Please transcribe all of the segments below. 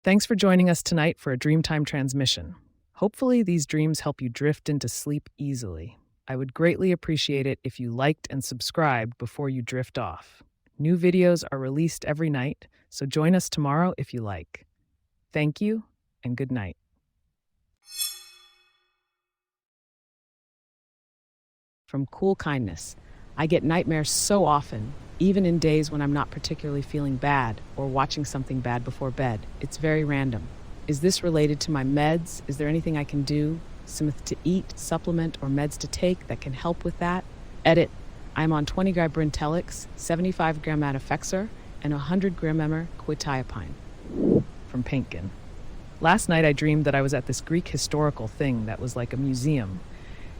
Thanks for joining us tonight for a Dreamtime Transmission. Hopefully, these dreams help you drift into sleep easily. I would greatly appreciate it if you liked and subscribed before you drift off. New videos are released every night, so join us tomorrow if you like. Thank you, and good night. From Cool Kindness. I get nightmares so often, even in days when I'm not particularly feeling bad or watching something bad before bed. It's very random. Is this related to my meds? Is there anything I can do? Something to eat, supplement, or meds to take that can help with that? Edit. I'm on 20 gram Brintellix, 75 gram Adafexor, and 100 gram quetiapine. From Pinkin. Last night I dreamed that I was at this Greek historical thing that was like a museum,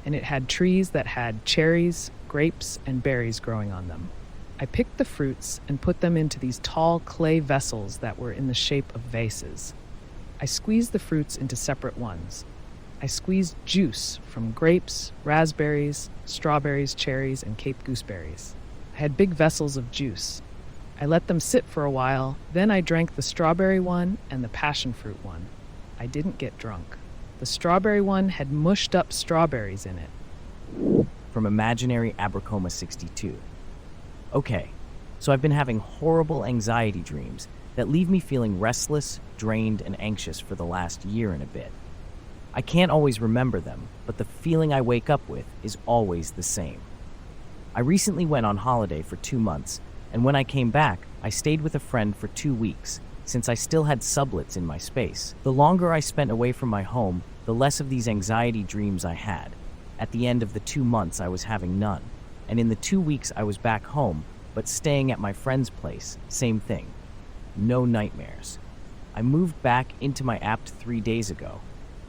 and it had trees that had cherries, grapes, and berries growing on them. I picked the fruits and put them into these tall clay vessels that were in the shape of vases. I squeezed the fruits into separate ones. I squeezed juice from grapes, raspberries, strawberries, cherries, and Cape gooseberries. I had big vessels of juice. I let them sit for a while, then I drank the strawberry one and the passion fruit one. I didn't get drunk. The strawberry one had mushed up strawberries in it. From Imaginary Abracoma 62. Okay, so I've been having horrible anxiety dreams that leave me feeling restless, drained, and anxious for the last year and a bit. I can't always remember them, but the feeling I wake up with is always the same. I recently went on holiday for 2 months, and when I came back, I stayed with a friend for 2 weeks, since I still had sublets in my space. The longer I spent away from my home, the less of these anxiety dreams I had. At the end of the 2 months, I was having none. And in the 2 weeks I was back home, but staying at my friend's place, same thing. No nightmares. I moved back into my apt 3 days ago,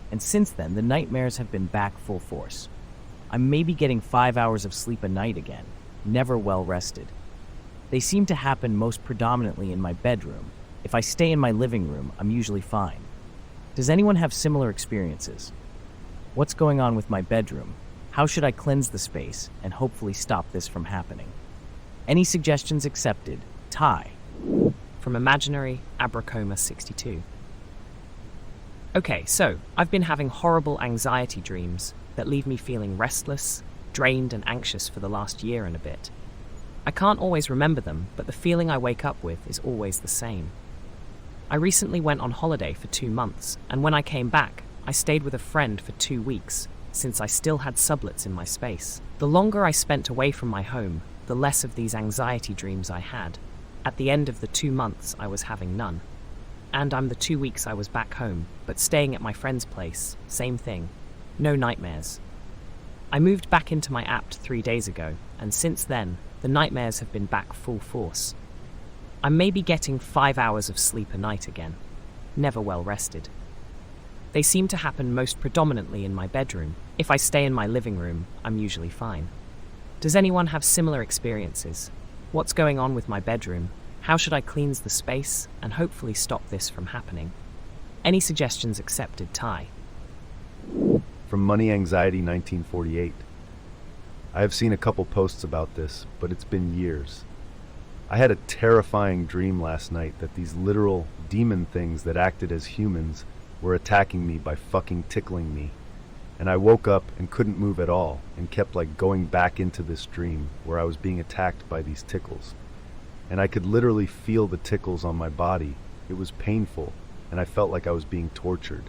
and since then the nightmares have been back full force. I'm maybe getting 5 hours of sleep a night again, never well rested. They seem to happen most predominantly in my bedroom. If I stay in my living room, I'm usually fine. Does anyone have similar experiences? What's going on with my bedroom? How should I cleanse the space and hopefully stop this from happening? Any suggestions accepted. Ty. From Imaginary Abracoma 62. Okay, so I've been having horrible anxiety dreams that leave me feeling restless, drained, and anxious for the last year and a bit. I can't always remember them, but the feeling I wake up with is always the same. I recently went on holiday for 2 months, and when I came back, I stayed with a friend for 2 weeks, since I still had sublets in my space. The longer I spent away from my home, the less of these anxiety dreams I had. At the end of the 2 months, I was having none. And I'm the 2 weeks I was back home, but staying at my friend's place, same thing. No nightmares. I moved back into my apt 3 days ago, and since then, the nightmares have been back full force. I'm maybe getting 5 hours of sleep a night again. Never well rested. They seem to happen most predominantly in my bedroom. If I stay in my living room, I'm usually fine. Does anyone have similar experiences? What's going on with my bedroom? How should I cleanse the space and hopefully stop this from happening? Any suggestions accepted, Ty. From Money Anxiety 1948. I have seen a couple posts about this, but it's been years. I had a terrifying dream last night that these literal demon things that acted as humans were attacking me by fucking tickling me. And I woke up and couldn't move at all and kept like going back into this dream where I was being attacked by these tickles. And I could literally feel the tickles on my body. It was painful and I felt like I was being tortured.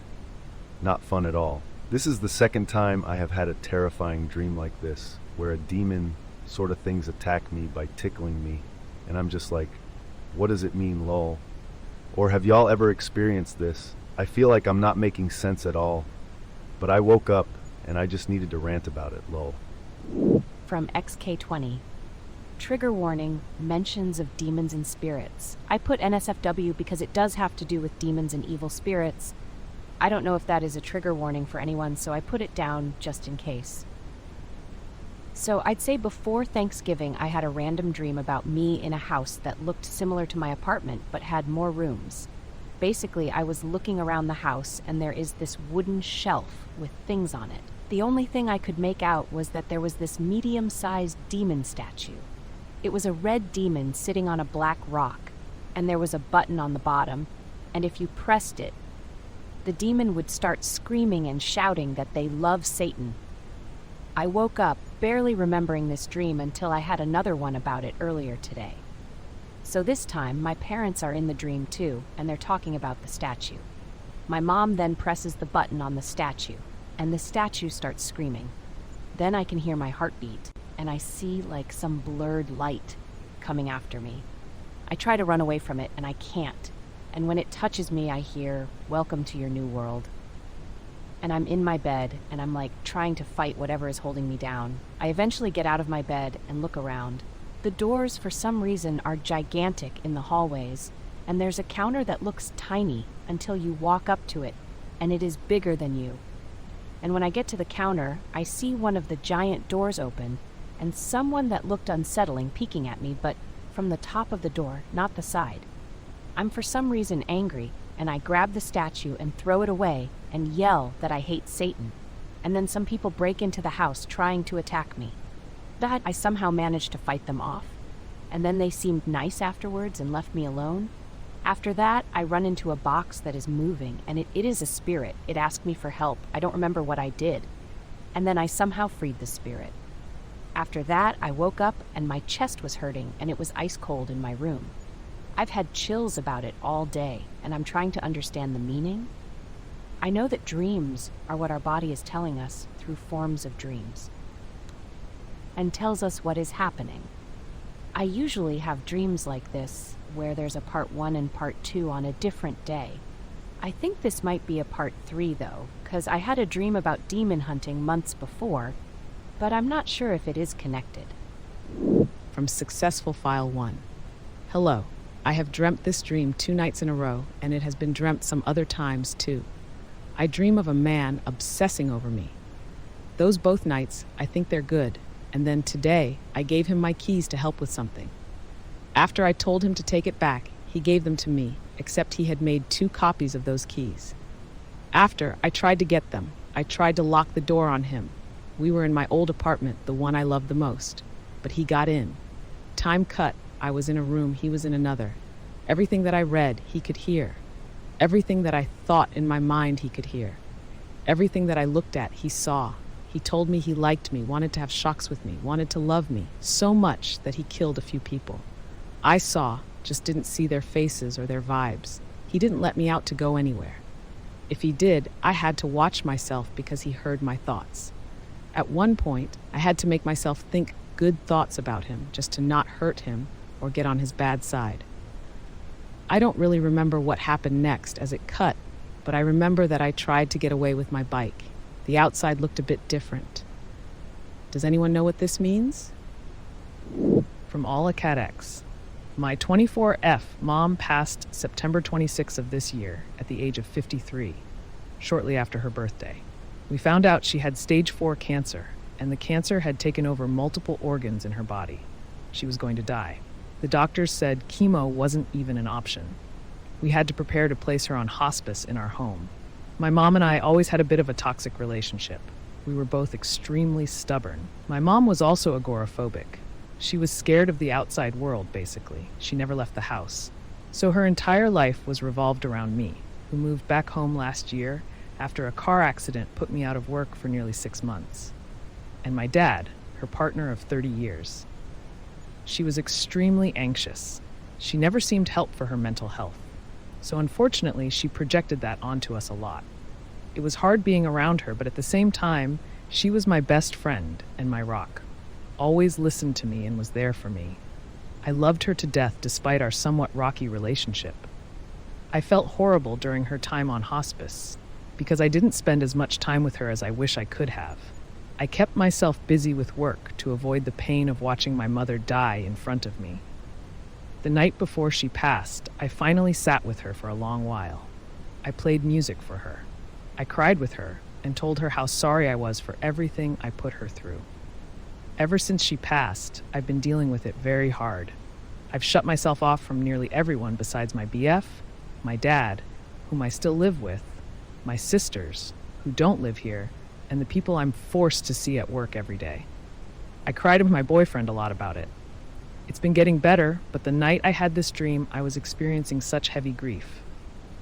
Not fun at all. This is the second time I have had a terrifying dream like this, where a demon sort of things attack me by tickling me. And I'm just like, what does it mean, lol? Or have y'all ever experienced this? I feel like I'm not making sense at all, but I woke up and I just needed to rant about it, lol. From XK20. Trigger warning, mentions of demons and spirits. I put NSFW because it does have to do with demons and evil spirits. I don't know if that is a trigger warning for anyone, so I put it down just in case. So I'd say before Thanksgiving, I had a random dream about me in a house that looked similar to my apartment, but had more rooms. Basically, I was looking around the house, and there is this wooden shelf with things on it. The only thing I could make out was that there was this medium-sized demon statue. It was a red demon sitting on a black rock, and there was a button on the bottom, and if you pressed it, the demon would start screaming and shouting that they love Satan. I woke up barely remembering this dream until I had another one about it earlier today. So this time, my parents are in the dream too, and they're talking about the statue. My mom then presses the button on the statue, and the statue starts screaming. Then I can hear my heartbeat, and I see like some blurred light coming after me. I try to run away from it, and I can't. And when it touches me, I hear, "Welcome to your new world." And I'm in my bed, and I'm like trying to fight whatever is holding me down. I eventually get out of my bed and look around. The doors, for some reason, are gigantic in the hallways, and there's a counter that looks tiny until you walk up to it, and it is bigger than you. And when I get to the counter, I see one of the giant doors open, and someone that looked unsettling peeking at me, but from the top of the door, not the side. I'm for some reason angry, and I grab the statue and throw it away and yell that I hate Satan. And then some people break into the house trying to attack me. That I somehow managed to fight them off. And then they seemed nice afterwards and left me alone. After that, I run into a box that is moving, and it is a spirit. It asked me for help. I don't remember what I did. And then I somehow freed the spirit. After that, I woke up and my chest was hurting, and it was ice cold in my room. I've had chills about it all day, and I'm trying to understand the meaning. I know that dreams are what our body is telling us through forms of dreams, and tells us what is happening. I usually have dreams like this, where there's a part 1 and part 2 on a different day. I think this might be a part 3 though, because I had a dream about demon hunting months before, but I'm not sure if it is connected. From Successful File 1. Hello. I have dreamt this dream 2 nights in a row, and it has been dreamt some other times too. I dream of a man obsessing over me. Those both nights, I think they're good, and then today, I gave him my keys to help with something. After I told him to take it back, he gave them to me, except he had made 2 copies of those keys. After, I tried to get them. I tried to lock the door on him. We were in my old apartment, the one I loved the most, but he got in. Time cut. I was in a room, he was in another. Everything that I read, he could hear. Everything that I thought in my mind, he could hear. Everything that I looked at, he saw. He told me he liked me, wanted to have shocks with me, wanted to love me, so much that he killed a few people. I saw, just didn't see their faces or their vibes. He didn't let me out to go anywhere. If he did, I had to watch myself because he heard my thoughts. At one point, I had to make myself think good thoughts about him just to not hurt him or get on his bad side. I don't really remember what happened next as it cut, but I remember that I tried to get away with my bike. The outside looked a bit different. Does anyone know what this means? From Alla Cat X. My 24F mom passed September 26th of this year at the age of 53, shortly after her birthday. We found out she had stage 4 cancer, and the cancer had taken over multiple organs in her body. She was going to die. The doctors said chemo wasn't even an option. We had to prepare to place her on hospice in our home. My mom and I always had a bit of a toxic relationship. We were both extremely stubborn. My mom was also agoraphobic. She was scared of the outside world, basically. She never left the house. So her entire life was revolved around me, who moved back home last year after a car accident put me out of work for nearly 6 months. And my dad, her partner of 30 years. She was extremely anxious. She never seemed help for her mental health. So unfortunately, she projected that onto us a lot. It was hard being around her, but at the same time, she was my best friend and my rock. Always listened to me and was there for me. I loved her to death despite our somewhat rocky relationship. I felt horrible during her time on hospice because I didn't spend as much time with her as I wish I could have. I kept myself busy with work to avoid the pain of watching my mother die in front of me. The night before she passed, I finally sat with her for a long while. I played music for her. I cried with her and told her how sorry I was for everything I put her through. Ever since she passed, I've been dealing with it very hard. I've shut myself off from nearly everyone besides my BF, my dad, whom I still live with, my sisters, who don't live here, and the people I'm forced to see at work every day. I cried with my boyfriend a lot about it. It's been getting better, but the night I had this dream, I was experiencing such heavy grief.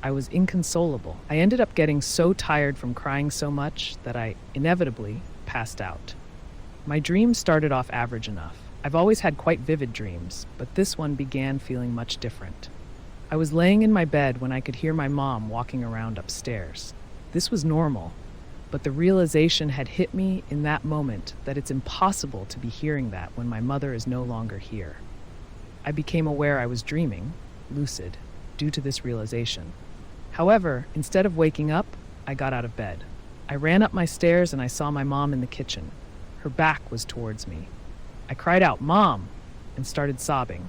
I was inconsolable. I ended up getting so tired from crying so much that I inevitably passed out. My dream started off average enough. I've always had quite vivid dreams, but this one began feeling much different. I was laying in my bed when I could hear my mom walking around upstairs. This was normal, but the realization had hit me in that moment that it's impossible to be hearing that when my mother is no longer here. I became aware I was dreaming, lucid, due to this realization. However, instead of waking up, I got out of bed. I ran up my stairs and I saw my mom in the kitchen. Her back was towards me. I cried out, "Mom!" and started sobbing.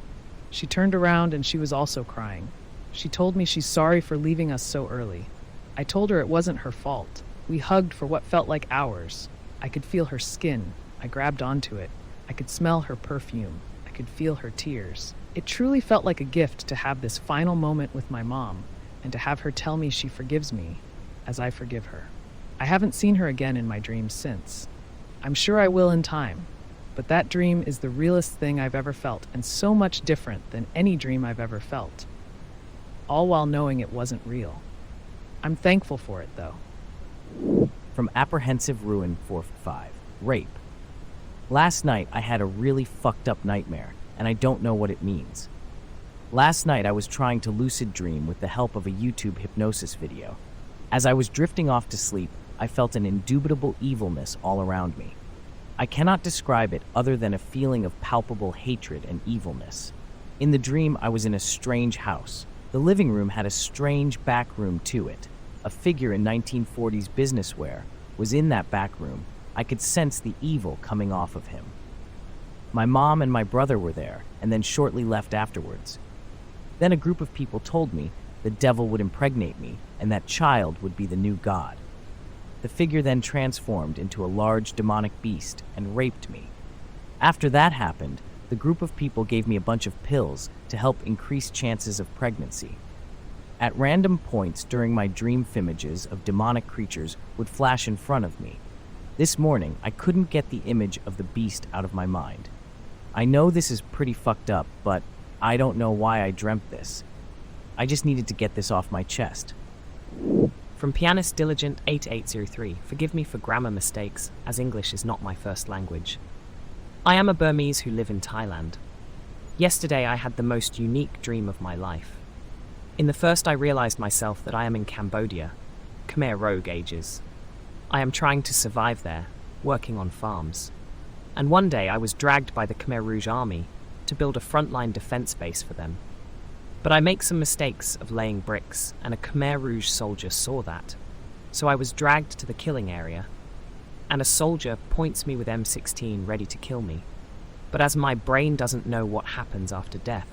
She turned around and she was also crying. She told me she's sorry for leaving us so early. I told her it wasn't her fault. We hugged for what felt like hours. I could feel her skin. I grabbed onto it. I could smell her perfume. I could feel her tears. It truly felt like a gift to have this final moment with my mom and to have her tell me she forgives me as I forgive her. I haven't seen her again in my dreams since. I'm sure I will in time, but that dream is the realest thing I've ever felt and so much different than any dream I've ever felt, all while knowing it wasn't real. I'm thankful for it, though. From Apprehensive Ruin 45, Rape. Last night I had a really fucked up nightmare, and I don't know what it means. Last night I was trying to lucid dream with the help of a YouTube hypnosis video. As I was drifting off to sleep, I felt an indubitable evilness all around me. I cannot describe it other than a feeling of palpable hatred and evilness. In the dream, I was in a strange house. The living room had a strange back room to it. A figure in 1940s business wear was in that back room. I could sense the evil coming off of him. My mom and my brother were there, and then shortly left afterwards. Then a group of people told me the devil would impregnate me, and that child would be the new god. The figure then transformed into a large demonic beast and raped me. After that happened, the group of people gave me a bunch of pills to help increase chances of pregnancy. At random points during my dream images of demonic creatures would flash in front of me. This morning, I couldn't get the image of the beast out of my mind. I know this is pretty fucked up, but I don't know why I dreamt this. I just needed to get this off my chest. From Pianist Diligent 8803, forgive me for grammar mistakes, as English is not my first language. I am a Burmese who live in Thailand. Yesterday I had the most unique dream of my life. In the first I realized myself that I am in Cambodia, Khmer Rouge ages. I am trying to survive there, working on farms. And one day I was dragged by the Khmer Rouge army to build a frontline defense base for them. But I make some mistakes of laying bricks, and a Khmer Rouge soldier saw that. So I was dragged to the killing area, and a soldier points me with M16 ready to kill me. But as my brain doesn't know what happens after death,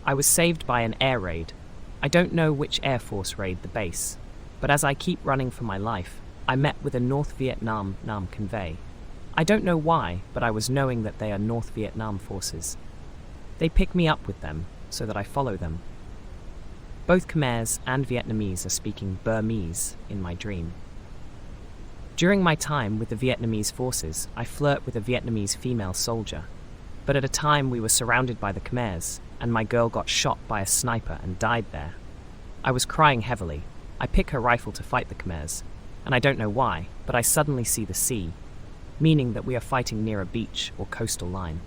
I was saved by an air raid. I don't know which Air Force raid the base, but as I keep running for my life, I met with a North Vietnam Nam convoy. I don't know why, but I was knowing that they are North Vietnam forces. They pick me up with them, so that I follow them. Both Khmers and Vietnamese are speaking Burmese in my dream. During my time with the Vietnamese forces, I flirt with a Vietnamese female soldier, but at a time we were surrounded by the Khmers, and my girl got shot by a sniper and died there. I was crying heavily. I pick her rifle to fight the Khmers, and I don't know why, but I suddenly see the sea, meaning that we are fighting near a beach or coastal line.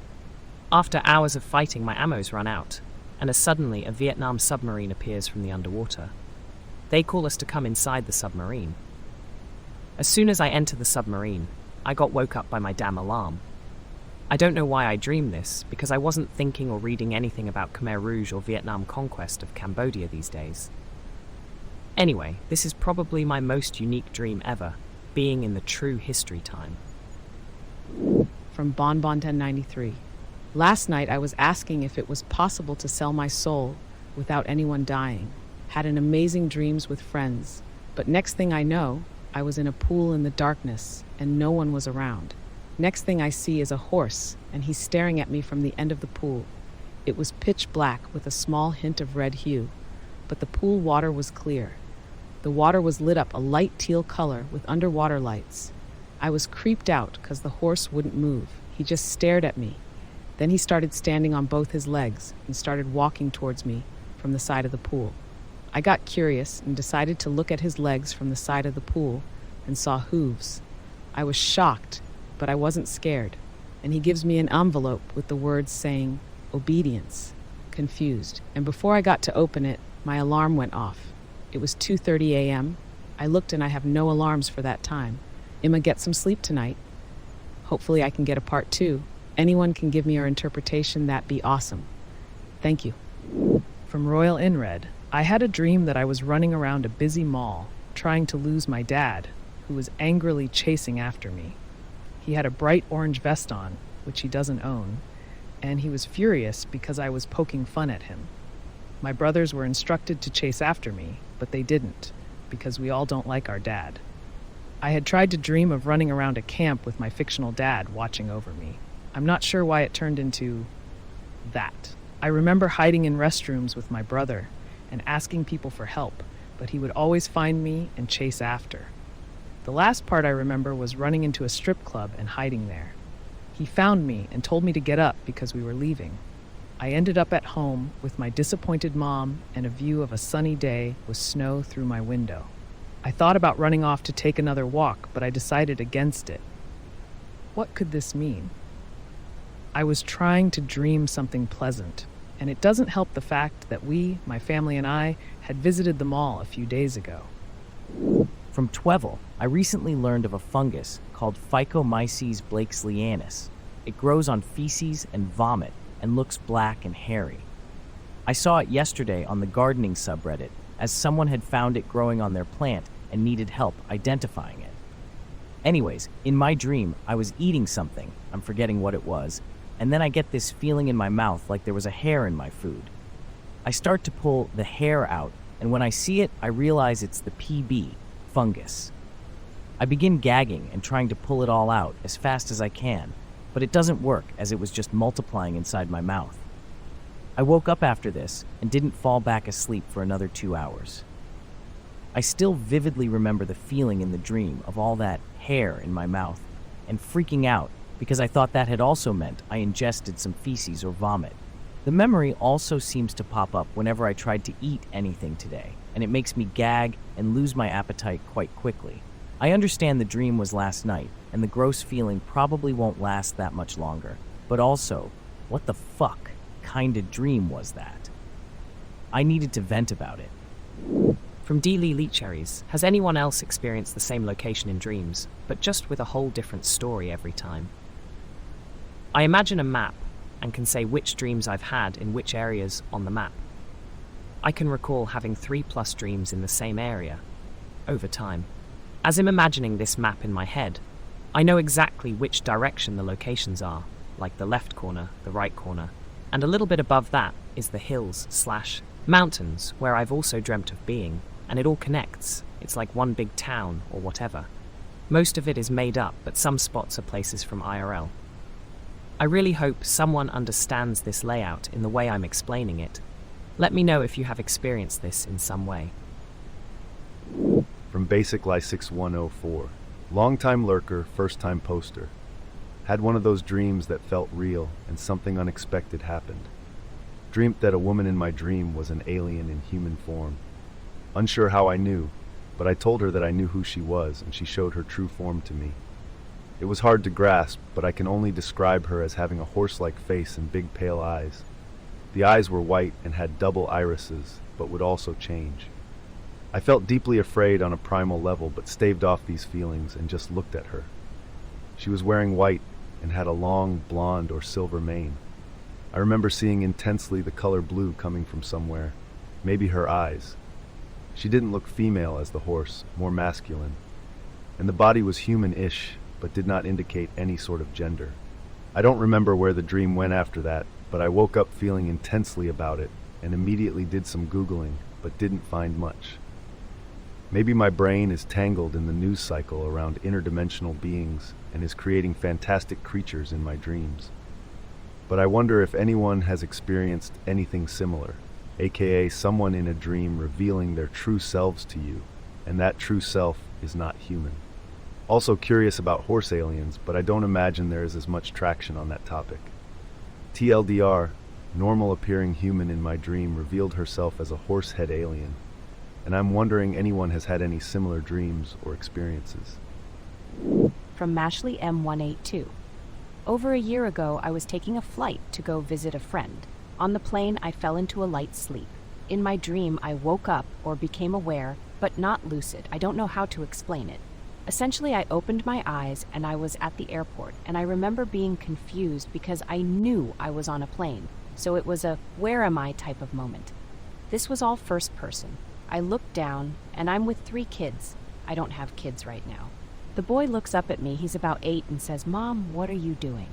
After hours of fighting, my ammo's run out, and as suddenly a Vietnam submarine appears from the underwater. They call us to come inside the submarine. As soon as I enter the submarine, I got woke up by my damn alarm. I don't know why I dreamed this, because I wasn't thinking or reading anything about Khmer Rouge or Vietnam conquest of Cambodia these days. Anyway, this is probably my most unique dream ever, being in the true history time. From Bonbon 1093. Last night I was asking if it was possible to sell my soul without anyone dying. Had an amazing dreams with friends, but next thing I know, I was in a pool in the darkness and no one was around. Next thing I see is a horse and he's staring at me from the end of the pool. It was pitch black with a small hint of red hue, but the pool water was clear. The water was lit up a light teal color with underwater lights. I was creeped out because the horse wouldn't move. He just stared at me. Then he started standing on both his legs and started walking towards me from the side of the pool. I got curious and decided to look at his legs from the side of the pool and saw hooves. I was shocked, but I wasn't scared. And he gives me an envelope with the words saying, obedience, confused. And before I got to open it, my alarm went off. It was 2:30 a.m. I looked and I have no alarms for that time. Emma, get some sleep tonight. Hopefully I can get a part 2. Anyone can give me your interpretation, that'd be awesome. Thank you. From Royal Inred, I had a dream that I was running around a busy mall, trying to lose my dad, who was angrily chasing after me. He had a bright orange vest on, which he doesn't own, and he was furious because I was poking fun at him. My brothers were instructed to chase after me, but they didn't, because we all don't like our dad. I had tried to dream of running around a camp with my fictional dad watching over me. I'm not sure why it turned into that. I remember hiding in restrooms with my brother and asking people for help, but he would always find me and chase after. The last part I remember was running into a strip club and hiding there. He found me and told me to get up because we were leaving. I ended up at home with my disappointed mom and a view of a sunny day with snow through my window. I thought about running off to take another walk, but I decided against it. What could this mean? I was trying to dream something pleasant, and it doesn't help the fact that we, my family and I, had visited the mall a few days ago. From Twevel, I recently learned of a fungus called Phycomyces blakesleyanus. It grows on feces and vomit and looks black and hairy. I saw it yesterday on the gardening subreddit, as someone had found it growing on their plant and needed help identifying it. Anyways, in my dream, I was eating something, I'm forgetting what it was, and then I get this feeling in my mouth like there was a hair in my food. I start to pull the hair out, and when I see it, I realize it's the PB, fungus. I begin gagging and trying to pull it all out as fast as I can, but it doesn't work as it was just multiplying inside my mouth. I woke up after this and didn't fall back asleep for another 2 hours. I still vividly remember the feeling in the dream of all that hair in my mouth and freaking out because I thought that had also meant I ingested some feces or vomit. The memory also seems to pop up whenever I tried to eat anything today, and it makes me gag and lose my appetite quite quickly. I understand the dream was last night, and the gross feeling probably won't last that much longer, but also, what the fuck kind of dream was that? I needed to vent about it. From D. Lee Leecherries, has anyone else experienced the same location in dreams, but just with a whole different story every time? I imagine a map and can say which dreams I've had in which areas on the map. I can recall having 3+ dreams in the same area, over time. As I'm imagining this map in my head, I know exactly which direction the locations are, like the left corner, the right corner, and a little bit above that is the hills/mountains where I've also dreamt of being, and it all connects. It's like one big town or whatever. Most of it is made up, but some spots are places from IRL. I really hope someone understands this layout in the way I'm explaining it. Let me know if you have experienced this in some way. From Basic Lie 6104. Longtime lurker, first-time poster. Had one of those dreams that felt real and something unexpected happened. Dreamt that a woman in my dream was an alien in human form. Unsure how I knew, but I told her that I knew who she was, and she showed her true form to me. It was hard to grasp, but I can only describe her as having a horse-like face and big pale eyes. The eyes were white and had double irises, but would also change. I felt deeply afraid on a primal level, but staved off these feelings and just looked at her. She was wearing white and had a long blonde or silver mane. I remember seeing intensely the color blue coming from somewhere, maybe her eyes. She didn't look female as the horse, more masculine, and the body was human-ish, but did not indicate any sort of gender. I don't remember where the dream went after that, but I woke up feeling intensely about it and immediately did some Googling, but didn't find much. Maybe my brain is tangled in the news cycle around interdimensional beings and is creating fantastic creatures in my dreams. But I wonder if anyone has experienced anything similar, aka someone in a dream revealing their true selves to you, and that true self is not human. Also curious about horse aliens, but I don't imagine there is as much traction on that topic. TLDR, normal appearing human in my dream revealed herself as a horse head alien. and I'm wondering anyone has had any similar dreams or experiences. From Mashley M182. Over a year ago, I was taking a flight to go visit a friend. On the plane, I fell into a light sleep. In my dream, I woke up or became aware, but not lucid. I don't know how to explain it. Essentially, I opened my eyes and I was at the airport, and I remember being confused because I knew I was on a plane, so it was a where am I type of moment. This was all first person. I looked down, and I'm with 3 kids. I don't have kids right now. The boy looks up at me, he's about 8, and says, "Mom, what are you doing?"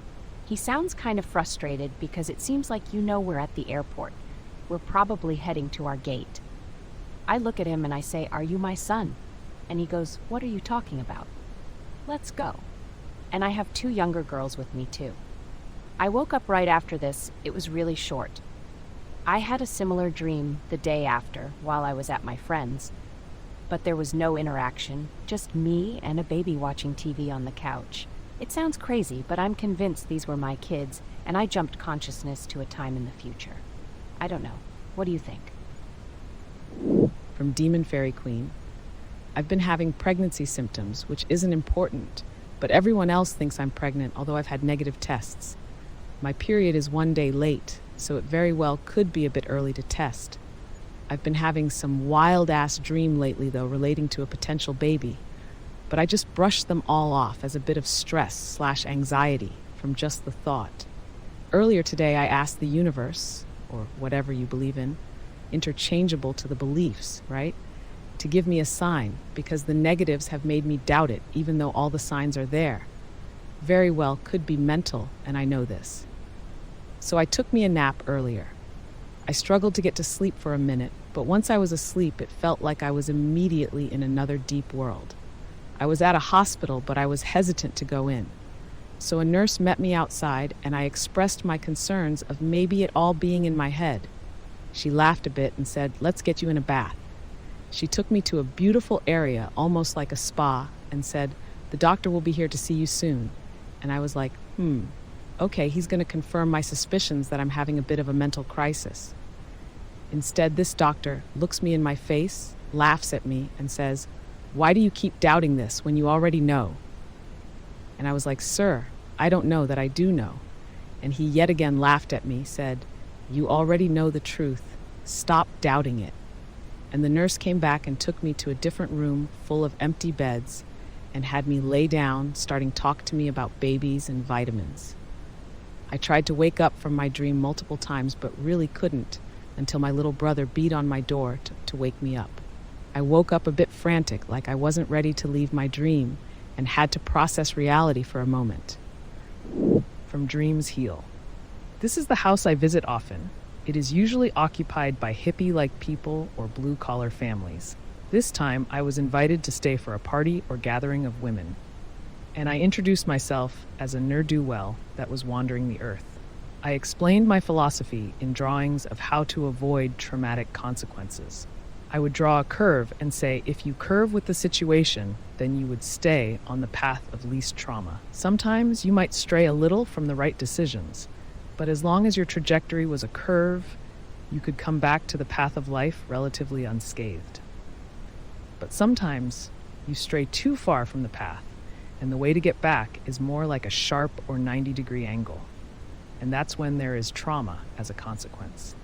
He sounds kind of frustrated because it seems like we're at the airport. We're probably heading to our gate. I look at him and I say, "Are you my son?" And he goes, "What are you talking about?" "Let's go." And I have 2 younger girls with me too. I woke up right after this. It was really short. I had a similar dream the day after while I was at my friend's, but there was no interaction, just me and a baby watching TV on the couch. It sounds crazy, but I'm convinced these were my kids, and I jumped consciousness to a time in the future. I don't know. What do you think? From Demon Fairy Queen. I've been having pregnancy symptoms, which isn't important, but everyone else thinks I'm pregnant, although I've had negative tests. My period is 1 day late, so it very well could be a bit early to test. I've been having some wild-ass dream lately, though, relating to a potential baby, but I just brushed them all off as a bit of stress/anxiety from just the thought. Earlier today, I asked the universe, or whatever you believe in, interchangeable to the beliefs, right? To give me a sign, because the negatives have made me doubt it, even though all the signs are there. Very well could be mental, and I know this. So I took me a nap earlier. I struggled to get to sleep for a minute, but once I was asleep, it felt like I was immediately in another deep world. I was at a hospital, but I was hesitant to go in. So a nurse met me outside, and I expressed my concerns of maybe it all being in my head. She laughed a bit and said, "Let's get you in a bath." She took me to a beautiful area, almost like a spa, and said, "The doctor will be here to see you soon." And I was like, okay, he's going to confirm my suspicions that I'm having a bit of a mental crisis. Instead, this doctor looks me in my face, laughs at me, and says, "Why do you keep doubting this when you already know?" And I was like, "Sir, I don't know that I do know." And he yet again laughed at me, said, "You already know the truth. Stop doubting it." And the nurse came back and took me to a different room full of empty beds and had me lay down, starting to talk to me about babies and vitamins. I tried to wake up from my dream multiple times, but really couldn't until my little brother beat on my door to wake me up. I woke up a bit frantic, like I wasn't ready to leave my dream and had to process reality for a moment. From Dreams Heal. This is the house I visit often. It is usually occupied by hippie-like people or blue-collar families. This time, I was invited to stay for a party or gathering of women, and I introduced myself as a ne'er-do-well that was wandering the earth. I explained my philosophy in drawings of how to avoid traumatic consequences. I would draw a curve and say, if you curve with the situation, then you would stay on the path of least trauma. Sometimes you might stray a little from the right decisions, but as long as your trajectory was a curve, you could come back to the path of life relatively unscathed. But sometimes you stray too far from the path, and the way to get back is more like a sharp or 90-degree angle. And that's when there is trauma as a consequence.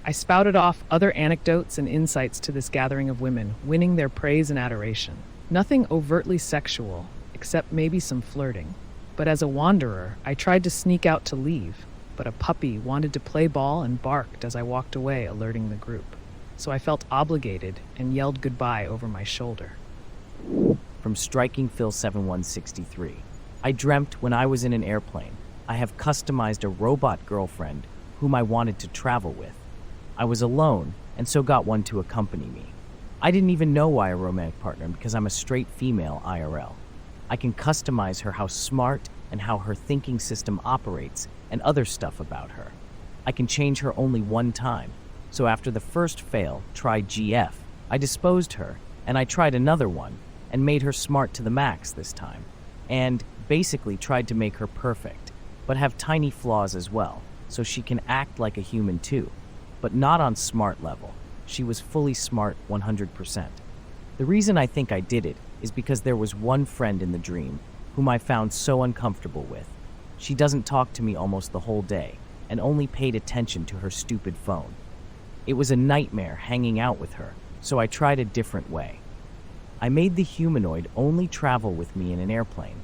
I spouted off other anecdotes and insights to this gathering of women, winning their praise and adoration. Nothing overtly sexual, except maybe some flirting. But as a wanderer, I tried to sneak out to leave, but a puppy wanted to play ball and barked as I walked away, alerting the group. So I felt obligated and yelled goodbye over my shoulder. From Striking Phil 7163. I dreamt when I was in an airplane. I have customized a robot girlfriend whom I wanted to travel with. I was alone, and so got one to accompany me. I didn't even know why a romantic partner because I'm a straight female IRL. I can customize her how smart and how her thinking system operates and other stuff about her. I can change her only one time. So after the first fail, try GF, I disposed her, and I tried another one and made her smart to the max this time. And basically tried to make her perfect, but have tiny flaws as well, so she can act like a human too, but not on smart level. she was fully smart 100%. The reason I think I did it is because there was one friend in the dream whom I found so uncomfortable with. She doesn't talk to me almost the whole day and only paid attention to her stupid phone. It was a nightmare hanging out with her, so I tried a different way. I made the humanoid only travel with me in an airplane.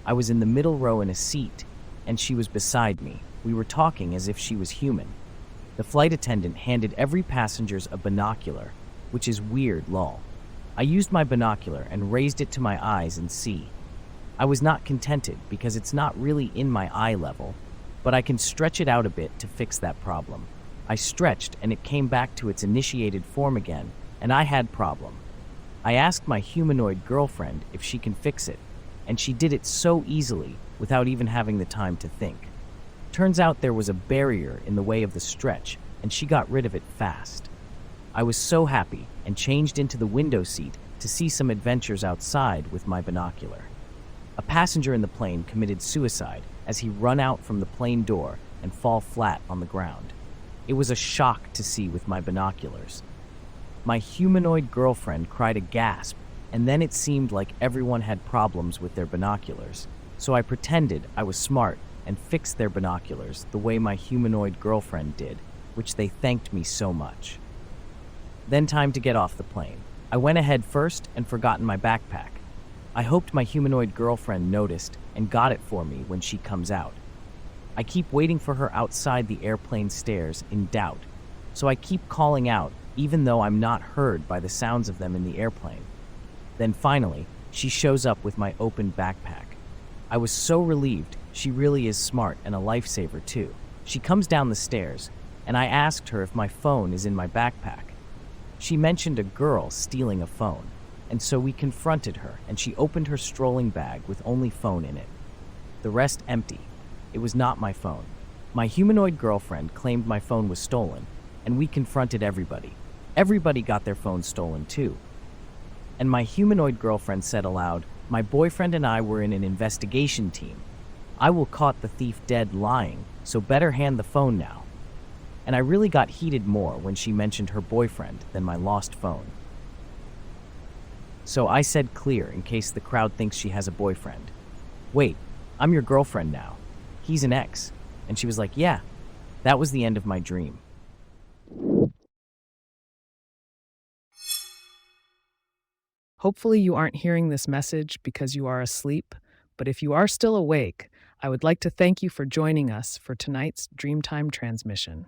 I was in the middle row in a seat, and she was beside me. We were talking as if she was human. The flight attendant handed every passenger a binocular, which is weird, lol. I used my binocular and raised it to my eyes and see. I was not contented because it's not really in my eye level, but I can stretch it out a bit to fix that problem. I stretched and it came back to its initiated form again, and I had problem. I asked my humanoid girlfriend if she can fix it, and she did it so easily without even having the time to think. Turns out there was a barrier in the way of the stretch, and she got rid of it fast. I was so happy and changed into the window seat to see some adventures outside with my binocular. A passenger in the plane committed suicide as he run out from the plane door and fall flat on the ground. It was a shock to see with my binoculars. My humanoid girlfriend cried a gasp, and then it seemed like everyone had problems with their binoculars, so I pretended I was smart and fixed their binoculars the way my humanoid girlfriend did, which they thanked me so much. Then time to get off the plane. I went ahead first and forgotten my backpack. I hoped my humanoid girlfriend noticed and got it for me when she comes out. I keep waiting for her outside the airplane stairs in doubt, so I keep calling out even though I'm not heard by the sounds of them in the airplane. Then finally, she shows up with my open backpack. I was so relieved. She really is smart and a lifesaver too. She comes down the stairs, and I asked her if my phone is in my backpack. She mentioned a girl stealing a phone, and so we confronted her, and she opened her strolling bag with only phone in it. The rest empty. It was not my phone. My humanoid girlfriend claimed my phone was stolen, and we confronted everybody. Everybody got their phone stolen too. And my humanoid girlfriend said aloud, "My boyfriend and I were in an investigation team. I will caught the thief dead lying, so better hand the phone now." And I really got heated more when she mentioned her boyfriend than my lost phone. So I said clear in case the crowd thinks she has a boyfriend. "Wait, I'm your girlfriend now. He's an ex." And she was like, "Yeah." That was the end of my dream. Hopefully, you aren't hearing this message because you are asleep, but if you are still awake, I would like to thank you for joining us for tonight's Dreamtime Transmission.